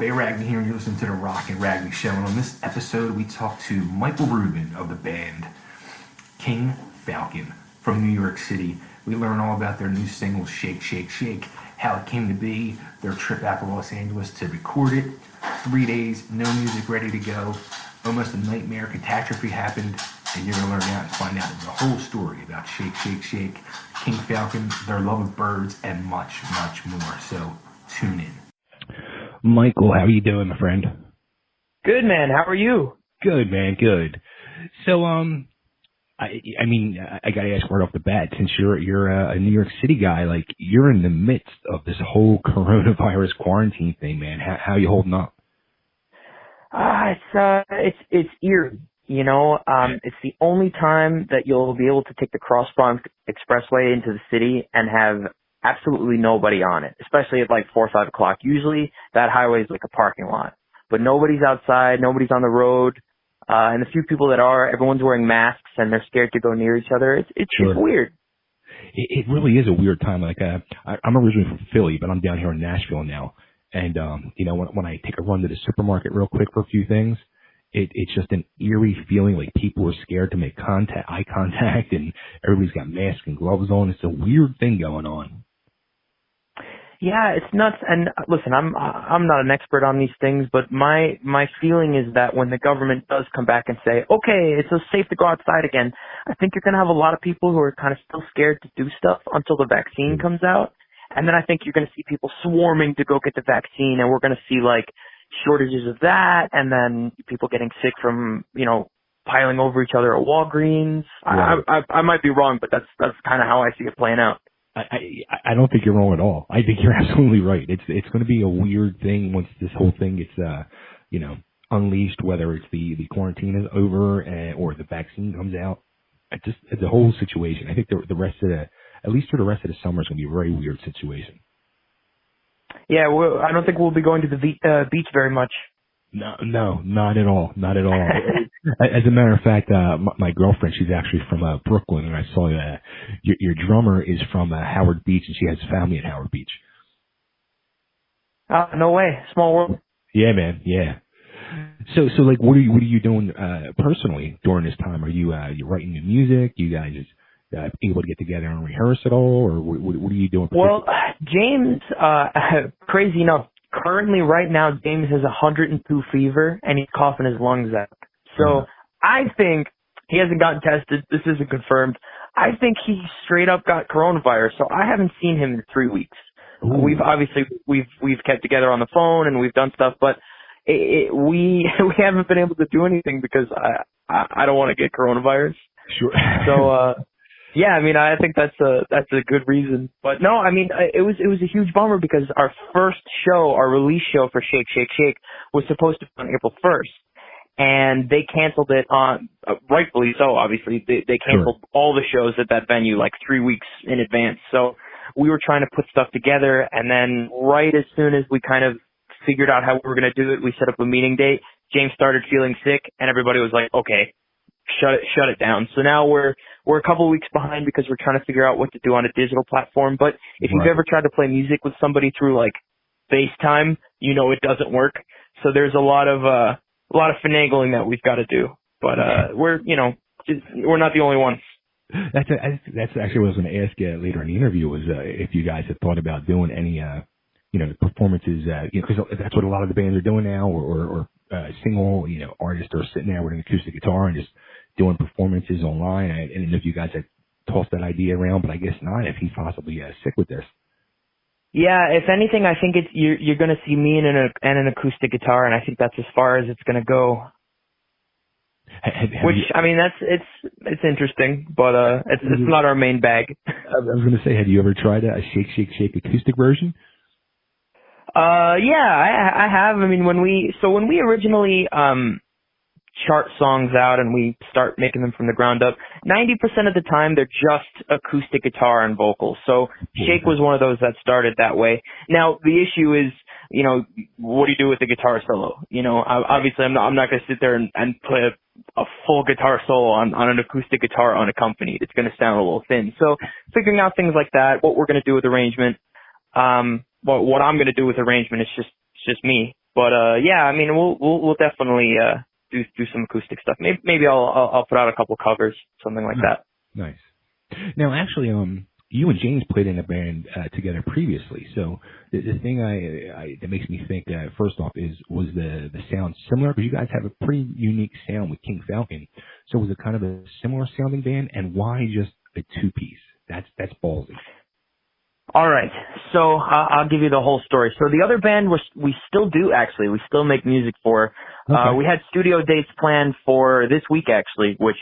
Hey, Ragni here, and you're listening to the Rock and Ragni Show. And on this episode, we talk to Michael Rubin of the band King Falcon from New York City. We learn all about their new single, Shake, Shake, Shake, how it came to be, their trip out to Los Angeles to record it. 3 days, no music ready to go. Almost a nightmare catastrophe happened, and you're going to learn out and find out the whole story about Shake, Shake, Shake, King Falcon, their love of birds, and much, much more. So tune in. Michael, how are you doing, my friend? Good, man. How are you? Good, man. Good. So, I mean, I got to ask right off the bat, since you're a New York City guy, like you're in the midst of this whole coronavirus quarantine thing, man. How you holding up? It's eerie. You know, it's the only time that you'll be able to take the Cross Bronx Expressway into the city and have absolutely nobody on it, especially at like 4 or 5 o'clock. Usually that highway is like a parking lot, but nobody's outside, nobody's on the road, and the few people that are, everyone's wearing masks and they're scared to go near each other. It's Sure. just weird. It really is a weird time. Like, I'm originally from Philly, but I'm down here in Nashville now. And, you know, when I take a run to the supermarket real quick for a few things, it's just an eerie feeling, like people are scared to make eye contact, and everybody's got masks and gloves on. It's a weird thing going on. Yeah, it's nuts. And listen, I'm not an expert on these things, but my feeling is that when the government does come back and say, okay, it's so safe to go outside again, I think you're going to have a lot of people who are kind of still scared to do stuff until the vaccine comes out. And then I think you're going to see people swarming to go get the vaccine, and we're going to see like shortages of that, and then people getting sick from, you know, piling over each other at Walgreens. Right. I might be wrong, but that's kind of how I see it playing out. I don't think you're wrong at all. I think you're absolutely right. It's going to be a weird thing once this whole thing gets, you know, unleashed, whether it's the quarantine is over or the vaccine comes out. The whole situation. I think the rest of at least for the rest of the summer, is going to be a very weird situation. Yeah, I don't think we'll be going to the beach very much. No, not at all. Not at all. As a matter of fact, my girlfriend, she's actually from Brooklyn, and I saw your drummer is from Howard Beach, and she has family at Howard Beach. No way. Small world. Yeah, man. Yeah. So like, what are you doing personally during this time? Are you writing new music? You guys able to get together and rehearse at all, or what are you doing? Well, James, crazy enough, currently right now, James has 102 fever and he's coughing his lungs out. So I think he hasn't gotten tested. This isn't confirmed. I think he straight up got coronavirus. So I haven't seen him in 3 weeks. We've kept together on the phone and we've done stuff, but we haven't been able to do anything because I don't want to get coronavirus. Sure. So, yeah, I mean, I think that's a good reason. But no, I mean, it was a huge bummer because our first show, our release show for Shake, Shake, Shake was supposed to be on April 1st. And they canceled it on, rightfully so, obviously. They canceled all the shows at that venue like 3 weeks in advance. So we were trying to put stuff together. And then right as soon as we kind of figured out how we were going to do it, we set up a meeting date. James started feeling sick and everybody was like, okay, shut it down. So now we're a couple of weeks behind because we're trying to figure out what to do on a digital platform. But if you've ever tried to play music with somebody through like FaceTime, you know it doesn't work. So there's a lot of finagling that we've got to do. But we're not the only ones. That's actually what I was going to ask you later in the interview was if you guys had thought about doing any performances, because that's what a lot of the bands are doing now, or single artists are sitting there with an acoustic guitar and just doing performances online. I didn't know if you guys had tossed that idea around, but I guess not, if he's possibly sick with this. Yeah, if anything, I think you're going to see me and an acoustic guitar, and I think that's as far as it's going to go. I mean, it's interesting, but it's not our main bag. I was going to say, have you ever tried a Shake, Shake, Shake acoustic version? Yeah, I have. I mean, when we originally chart songs out and we start making them from the ground up, 90% of the time they're just acoustic guitar and vocals. So Shake was one of those that started that way. Now the issue is, what do you do with the guitar solo? Obviously I'm not going to sit there and play a full guitar solo on an acoustic guitar unaccompanied. It's going to sound a little thin. So figuring out things like that, what we're going to do with arrangement. What I'm going to do with arrangement is just me. But yeah, I mean, we'll definitely do some acoustic stuff. Maybe I'll put out a couple covers, something like that. Nice. Now, actually, you and James played in a band together previously. So the thing that makes me think, first off, was the sound similar? Because you guys have a pretty unique sound with King Falcon. So was it kind of a similar sounding band? And why just a two-piece? That's ballsy. All right, so I'll give you the whole story. So the other band we still do, actually. We still make music for. Okay. We had studio dates planned for this week, actually, which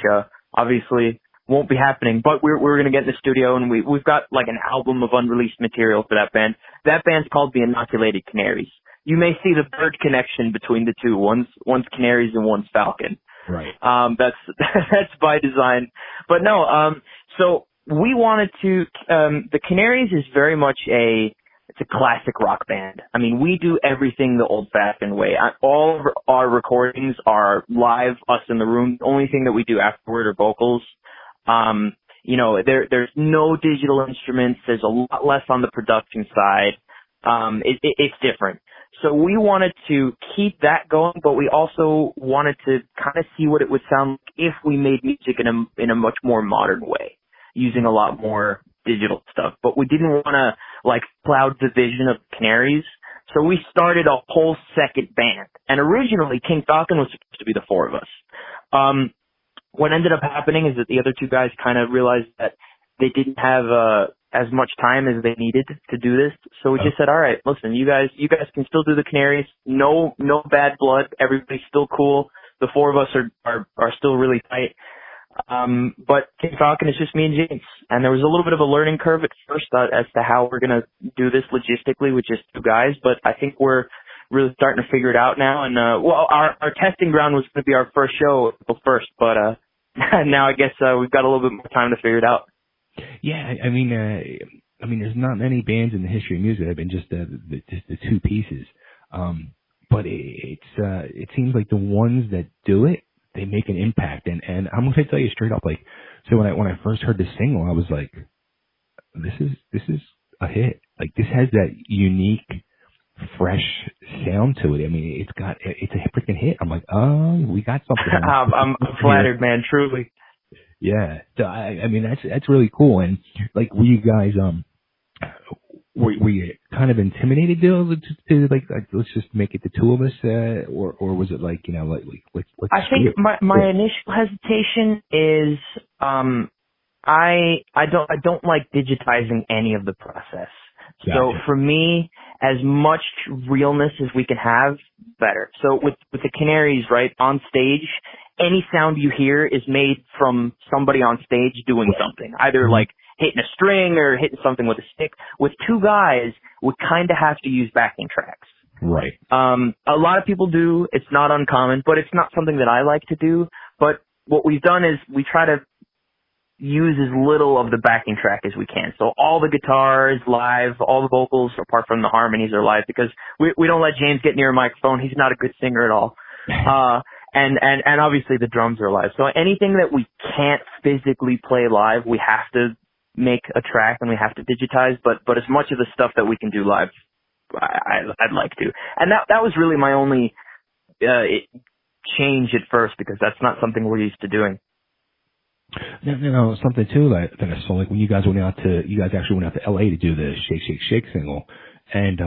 obviously won't be happening. But we're going to get in the studio, and we've got like an album of unreleased material for that band. That band's called the Inoculated Canaries. You may see the bird connection between the two. One's Canaries and one's Falcon. Right. That's by design. But no, so we wanted to, the Canaries is very much it's a classic rock band. I mean, we do everything the old-fashioned way. All of our recordings are live, us in the room. The only thing that we do afterward are vocals. You know, there's no digital instruments. There's a lot less on the production side. It's different. So we wanted to keep that going, but we also wanted to kind of see what it would sound like if we made music in a much more modern way, using a lot more digital stuff. But we didn't want to like cloud the vision of Canaries. So we started a whole second band. And originally King Falcon was supposed to be the four of us. What ended up happening is that the other two guys kind of realized that they didn't have as much time as they needed to do this. So we just said, all right, listen, you guys can still do the Canaries. No bad blood. Everybody's still cool. The four of us are still really tight. But King Falcon is just me and James. And there was a little bit of a learning curve at first as to how we're going to do this logistically with just two guys. But I think we're really starting to figure it out now. And, well, our testing ground was going to be our first show April 1st, but, now I guess, we've got a little bit more time to figure it out. Yeah, I mean, there's not many bands in the history of music that have been just the two pieces. But it seems like the ones that do it, they make an impact. And I'm going to tell you straight up, like, so when I first heard the single, I was like, this is a hit. Like, this has that unique, fresh sound to it. I mean, it's a freaking hit. I'm like, oh, we got something. I'm flattered, man, truly. Yeah. So I mean, that's really cool. And like, were you guys, were you kind of intimidated to like, let's just make it the two of us, or was it like, you know, like let's I think my initial hesitation is, I don't like digitizing any of the process. Gotcha. So for me, as much realness as we can have, better. So with the Canaries, right, on stage, any sound you hear is made from somebody on stage doing something, either like hitting a string or hitting something with a stick. With two guys, we kind of have to use backing tracks. Right. A lot of people do. It's not uncommon, but it's not something that I like to do. But what we've done is we try to use as little of the backing track as we can. So all the guitars live, all the vocals, apart from the harmonies, are live because we don't let James get near a microphone. He's not a good singer at all. And obviously the drums are live. So anything that we can't physically play live, we have to make a track and we have to digitize. But as much of the stuff that we can do live, I'd like to. And that was really my only change at first, because that's not something we're used to doing. No, something too that I saw, like when you guys actually went out to LA to do the Shake Shake Shake single, and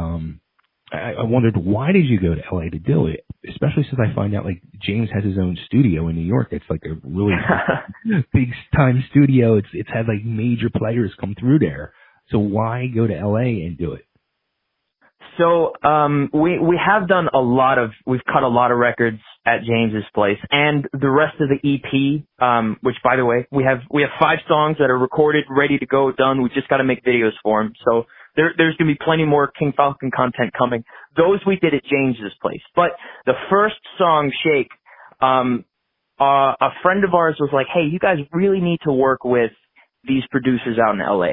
I wondered, why did you go to LA to do it? Especially since I find out like James has his own studio in New York. It's like a really big time studio. It's had like major players come through there. So why go to LA and do it? So, we have done we've cut a lot of records at James's place, and the rest of the EP, which by the way, we have 5 songs that are recorded, ready to go, done. We just got to make videos for them. So there's going to be plenty more King Falcon content coming. Those we did at James's place. But the first song, Shake, a friend of ours was like, hey, you guys really need to work with these producers out in LA.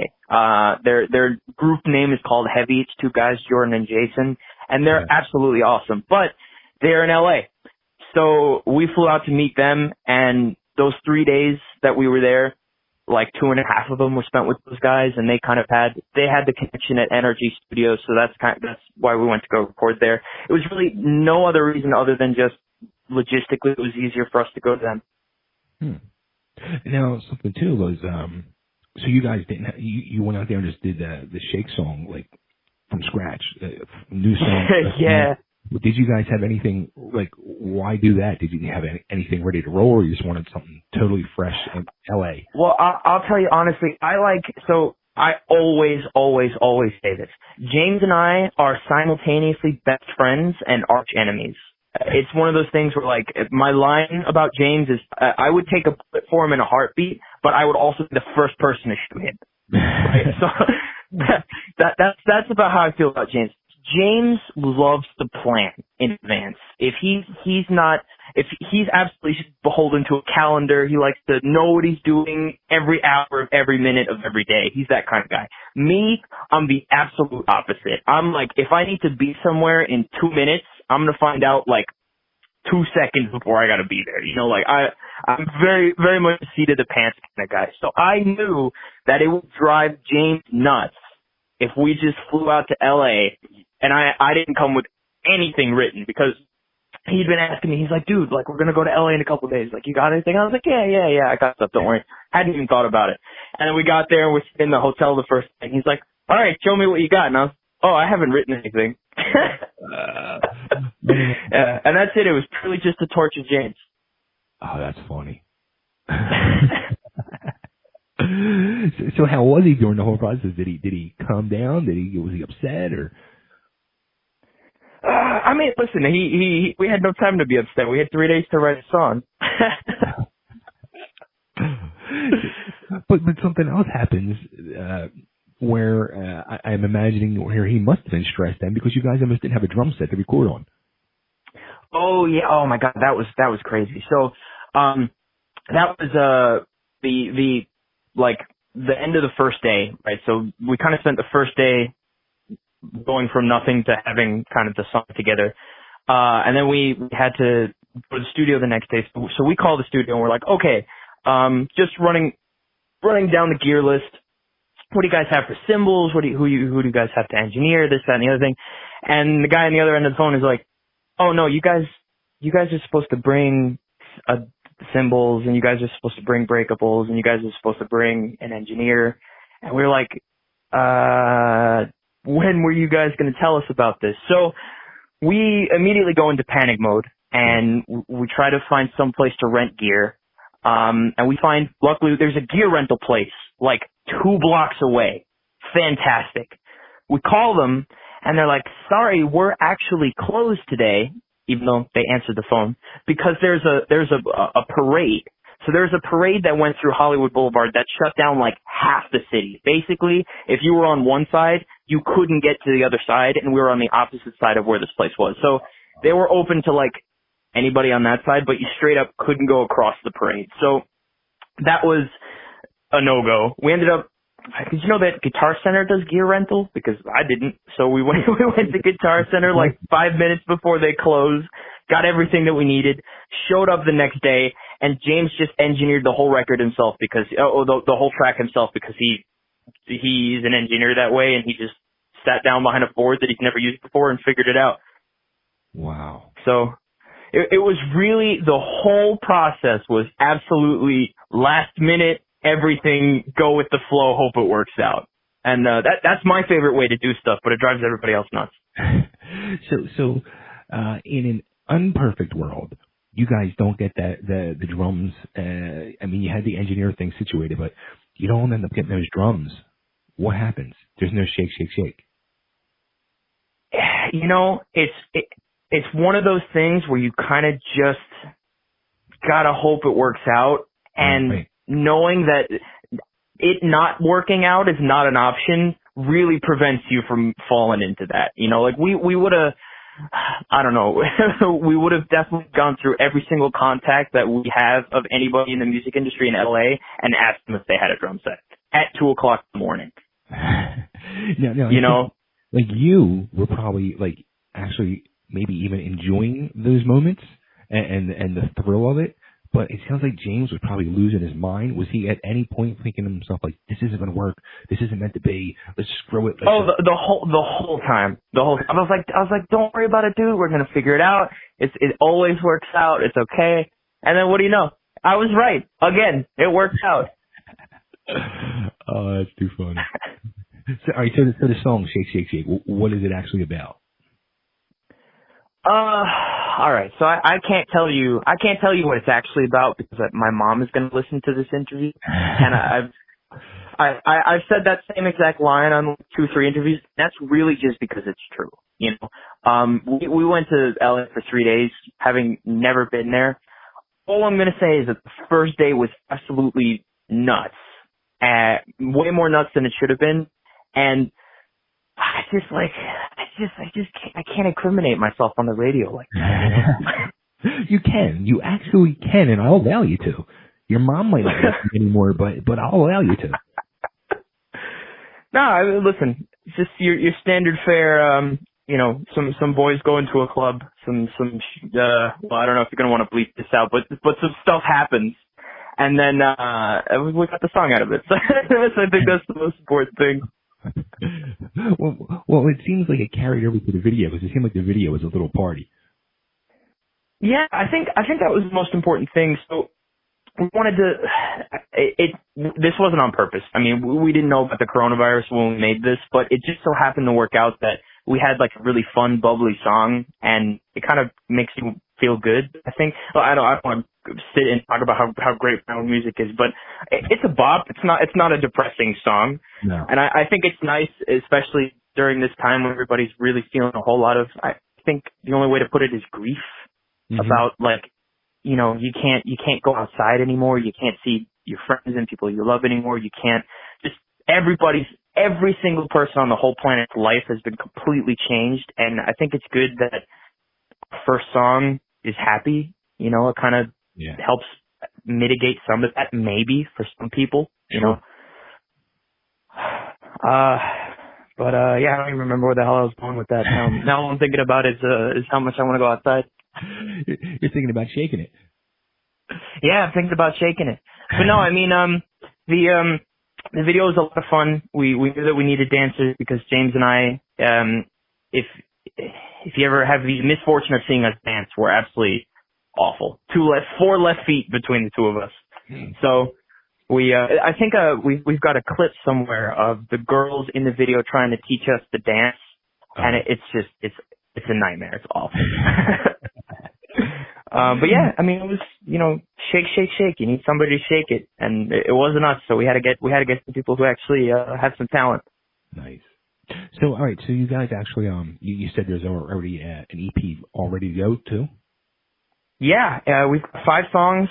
Their group name is called Heavy. It's 2 guys, Jordan and Jason, and they're absolutely awesome, but they're in LA. So we flew out to meet them, and those 3 days that we were there, like 2.5 of them were spent with those guys, and they had the connection at NRG Studios, so that's why we went to go record there. It was really no other reason other than just logistically it was easier for us to go to them. Now, something too was, so you guys didn't, you went out there and just did the Shake song, like, from scratch, new song. Yeah. Did you guys have anything, like, why do that? Did you have anything ready to roll, or you just wanted something totally fresh in LA? Well, I'll tell you honestly, I always say this. James and I are simultaneously best friends and arch enemies. It's one of those things where, like, my line about James is, I would take a bullet for him in a heartbeat, but I would also be the first person to shoot him. Right? So that's about how I feel about James. James loves to plan in advance. If he's absolutely beholden to a calendar, he likes to know what he's doing every hour of every minute of every day. He's that kind of guy. Me, I'm the absolute opposite. I'm like, if I need to be somewhere in 2 minutes, I'm going to find out like 2 seconds before I got to be there. You know, like I'm very, very much a seat of the pants kind of guy. So I knew that it would drive James nuts if we just flew out to LA and I didn't come with anything written, because he'd been asking me, he's like, dude, like, we're going to go to LA in a couple of days. Like, you got anything? I was like, yeah, I got stuff. Don't worry. Hadn't even thought about it. And then we got there and we're in the hotel the first day. He's like, all right, show me what you got. And I was, I haven't written anything. And that's it. It was purely just to torture James. Oh, that's funny. So how was he during the whole process? Did he calm down? Was he upset, or? I mean, listen, we had no time to be upset. We had 3 days to write a song. but something else happens where I'm imagining where he must have been stressed then, because you guys almost didn't have a drum set to record on. Oh yeah! Oh my God, that was crazy. So, that was the end of the first day, right? So we kind of spent the first day going from nothing to having kind of the song together. And then we had to go to the studio the next day. So we called the studio and we're like, okay, just running down the gear list. What do you guys have for cymbals? Who do you guys have to engineer? This, that, and the other thing. And the guy on the other end of the phone is like, oh no, you guys are supposed to bring cymbals, and you guys are supposed to bring breakables, and you guys are supposed to bring an engineer. And we're like, when were you guys going to tell us about this? So we immediately go into panic mode, and we try to find some place to rent gear. And we find, luckily, there's a gear rental place like 2 blocks away. Fantastic. We call them, and they're like, sorry, we're actually closed today, even though they answered the phone, because there's a parade. So there's a parade that went through Hollywood Boulevard that shut down like half the city. Basically, if you were on one side, you couldn't get to the other side, and we were on the opposite side of where this place was. So they were open to like anybody on that side, but you straight up couldn't go across the parade. So that was a no-go. We ended up, did you know that Guitar Center does gear rental? Because I didn't. So we went to Guitar Center like 5 minutes before they closed, got everything that we needed, showed up the next day, and James just engineered the whole record himself because, the whole track himself, because he's an engineer that way, and he just sat down behind a board that he's never used before and figured it out. Wow. So it was really, the whole process was absolutely last minute, everything, go with the flow, hope it works out. And that's my favorite way to do stuff, but it drives everybody else nuts. So in an unperfect world, you guys don't get the drums. I mean, you had the engineer thing situated, but you don't end up getting those drums. What happens? There's no shake, shake, shake. You know, it's one of those things where you kind of just gotta hope it works out, and right. Knowing that it not working out is not an option really prevents you from falling into that. You know, like we would have, I don't know, we would have definitely gone through every single contact that we have of anybody in the music industry in LA and asked them if they had a drum set at 2:00 in the morning. No, you know, like you were probably like actually maybe even enjoying those moments and the thrill of it. But it sounds like James was probably losing his mind. Was he at any point thinking to himself like, "This isn't going to work. This isn't meant to be. Let's screw it." The whole time. I was like, don't worry about it, dude. We're gonna figure it out. It always works out. It's okay. And then what do you know? I was right again. It worked out. Oh, that's too funny. So, all right, so the song "Shake, Shake, Shake," what is it actually about? All right. So I can't tell you what it's actually about because my mom is going to listen to this interview, and I've said that same exact line on 2-3 interviews. That's really just because it's true. You know, we went to LA for 3 days, having never been there. All I'm going to say is that the first day was absolutely nuts, way more nuts than it should have been, and I can't incriminate myself on the radio like that. You can. You actually can, and I'll allow you to. Your mom might not listen anymore, but I'll allow you to. No, I mean, listen, it's just your standard fare, you know, some boys go into a club, well, I don't know if you're going to want to bleep this out, but some stuff happens, and then we got the song out of it. So I think that's the most important thing. Well, it seems like it carried over to the video because it seemed like the video was a little party. Yeah, I think that was the most important thing. So we wanted to. This wasn't on purpose. I mean, we didn't know about the coronavirus when we made this, but it just so happened to work out that we had like a really fun, bubbly song, and it kind of makes you feel good. I think. Well, I don't want to sit and talk about how great our music is, but it's a bop. It's not a depressing song. No. And I think it's nice, especially during this time when everybody's really feeling a whole lot of. I think the only way to put it is grief about like, you know, you can't go outside anymore. You can't see your friends and people you love anymore. You can't just every single person on the whole planet's life has been completely changed. And I think it's good that our first song is happy. You know, it kind of helps mitigate some of that maybe for some people, you know. But yeah, I don't even remember where the hell I was going with that. Now all I'm thinking about is how much I want to go outside. You're thinking about shaking it. Yeah, I'm thinking about shaking it. But no, I mean, the video was a lot of fun. We knew that we needed dancers because James and I, if you ever have the misfortune of seeing us dance, we're absolutely awful. 4 left feet between the two of us. So I think we've got a clip somewhere of the girls in the video trying to teach us to dance, and it's a nightmare. It's awful. But yeah, I mean, it was, you know, shake, shake, shake. You need somebody to shake it, and it wasn't us. So we had to get some people who actually have some talent. Nice. So all right, so you guys actually you said there's already an EP all ready to go too. Yeah, we've got 5 songs,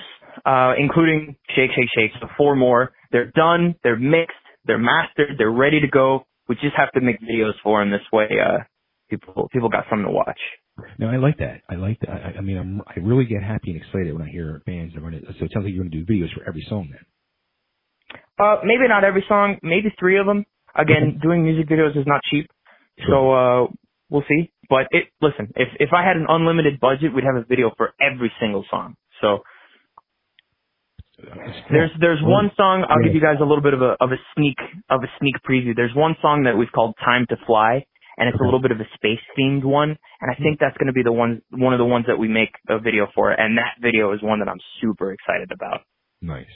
including Shake, Shake, Shake. So 4 more. They're done. They're mixed. They're mastered. They're ready to go. We just have to make videos for them. This way, people got something to watch. No, I like that. I mean, I really get happy and excited when I hear bands are going to. So it sounds like you're going to do videos for every song then. Maybe not every song. Maybe 3 of them. Again, doing music videos is not cheap, so we'll see. But listen, if I had an unlimited budget, we'd have a video for every single song. So there's one song. I'll give you guys a little bit of a sneak preview. There's one song that we've called "Time to Fly," and it's a little bit of a space themed one. And I think that's going to be one of the ones that we make a video for. And that video is one that I'm super excited about. Nice.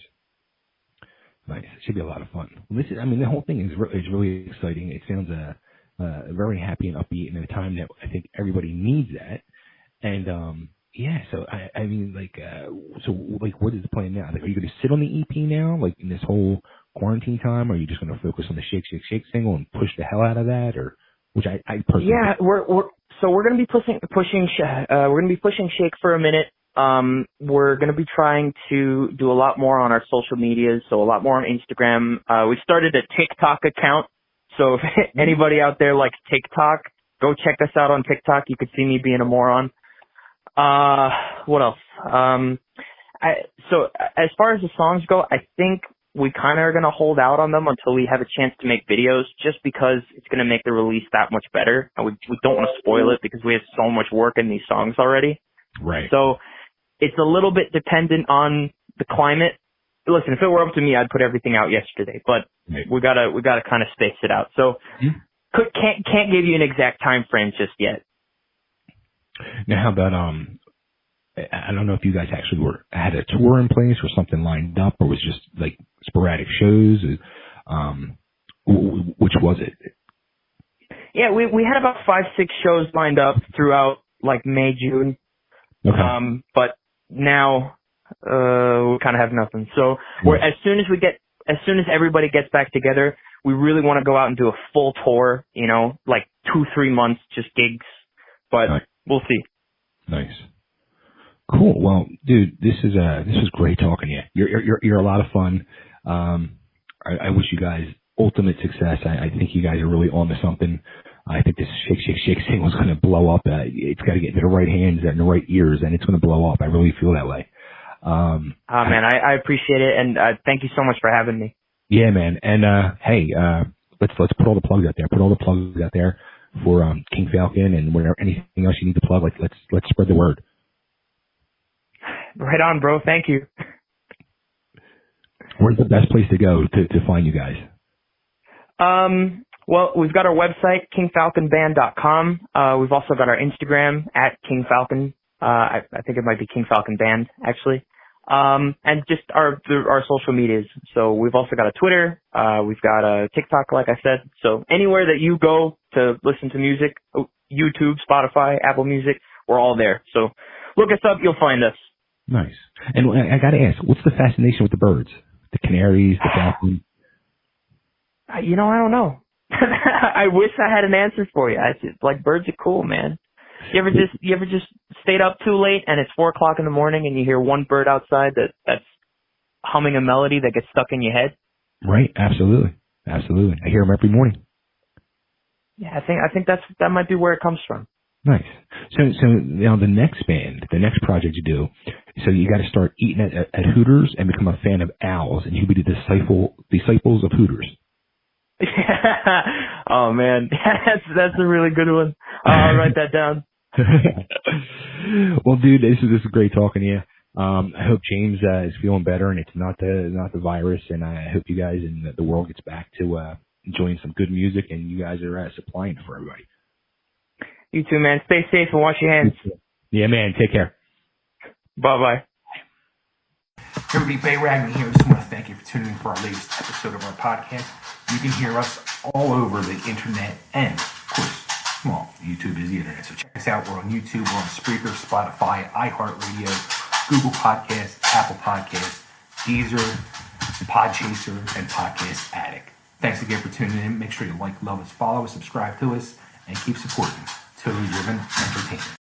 It should be a lot of fun. Well, the whole thing is really exciting. It sounds very happy and upbeat in a time that I think everybody needs that. And yeah, so I mean, what is the plan now? Like, are you going to sit on the EP now, like in this whole quarantine time, or are you just going to focus on the Shake, Shake, Shake single and push the hell out of that, or which I personally we're going to be pushing Shake for a minute. We're going to be trying to do a lot more on our social medias, so a lot more on Instagram. We started a TikTok account, so if anybody out there likes TikTok, go check us out on TikTok. You could see me being a moron. What else? So as far as the songs go, I think we kind of are going to hold out on them until we have a chance to make videos, just because it's going to make the release that much better. And we don't want to spoil it because we have so much work in these songs already. Right. So it's a little bit dependent on the climate. Listen, if it were up to me, I'd put everything out yesterday, but we gotta kind of space it out. So can't give you an exact time frame just yet. Now, how about I don't know if you guys actually had a tour in place or something lined up, or was just like sporadic shows. Which was it? Yeah, we had about 5-6 shows lined up throughout like May, June. Okay. But now we kind of have nothing. So as soon as everybody gets back together, we really want to go out and do a full tour. You know, like 2-3 months, just gigs. But we'll see. Nice. Cool. Well, dude, this was great talking to you. You're a lot of fun. I wish you guys ultimate success. I think you guys are really on to something. I think this Shake, Shake, Shake single is going to blow up. It's got to get into the right hands and the right ears, and it's going to blow up. I really feel that way. Man, I appreciate it, and thank you so much for having me. Yeah, man. And hey, let's put all the plugs out there. Put all the plugs out there for King Falcon, and whatever anything else you need to plug. Like let's spread the word. Right on, bro. Thank you. Where's the best place to go to find you guys? Well, we've got our website, kingfalconband.com. We've also got our Instagram at King Falcon. I think it might be King Falcon Band, actually. And just our social medias. So we've also got a Twitter. We've got a TikTok, like I said. So anywhere that you go to listen to music, YouTube, Spotify, Apple Music, we're all there. So look us up. You'll find us. Nice. And I got to ask, what's the fascination with the birds? The canaries, the falcon? I don't know. I wish I had an answer for you. Like, birds are cool, man. You ever just stayed up too late and it's 4:00 in the morning and you hear one bird outside that's humming a melody that gets stuck in your head? Right. Absolutely. Absolutely. I hear them every morning. Yeah, I think that might be where it comes from. Nice. So now the next project you do, so you got to start eating at Hooters and become a fan of owls, and you'll be the disciples of Hooters. Oh man, that's a really good one. I'll write that down. Well, dude, this is great talking to you. I hope James is feeling better, and it's not the virus. And I hope you guys and the world gets back to enjoying some good music, and you guys are supplying it for everybody. You too, man. Stay safe and wash your hands. Yeah, man. Take care. Bye-bye. Everybody, Bay Ragni here. I just want to thank you for tuning in for our latest episode of our podcast. You can hear us all over the internet, and, of course, well, YouTube is the internet. So check us out. We're on YouTube. We're on Spreaker, Spotify, iHeartRadio, Google Podcasts, Apple Podcasts, Deezer, Podchaser, and Podcast Addict. Thanks again for tuning in. Make sure you like, love us, follow us, subscribe to us, and keep supporting Totally Driven Entertainment.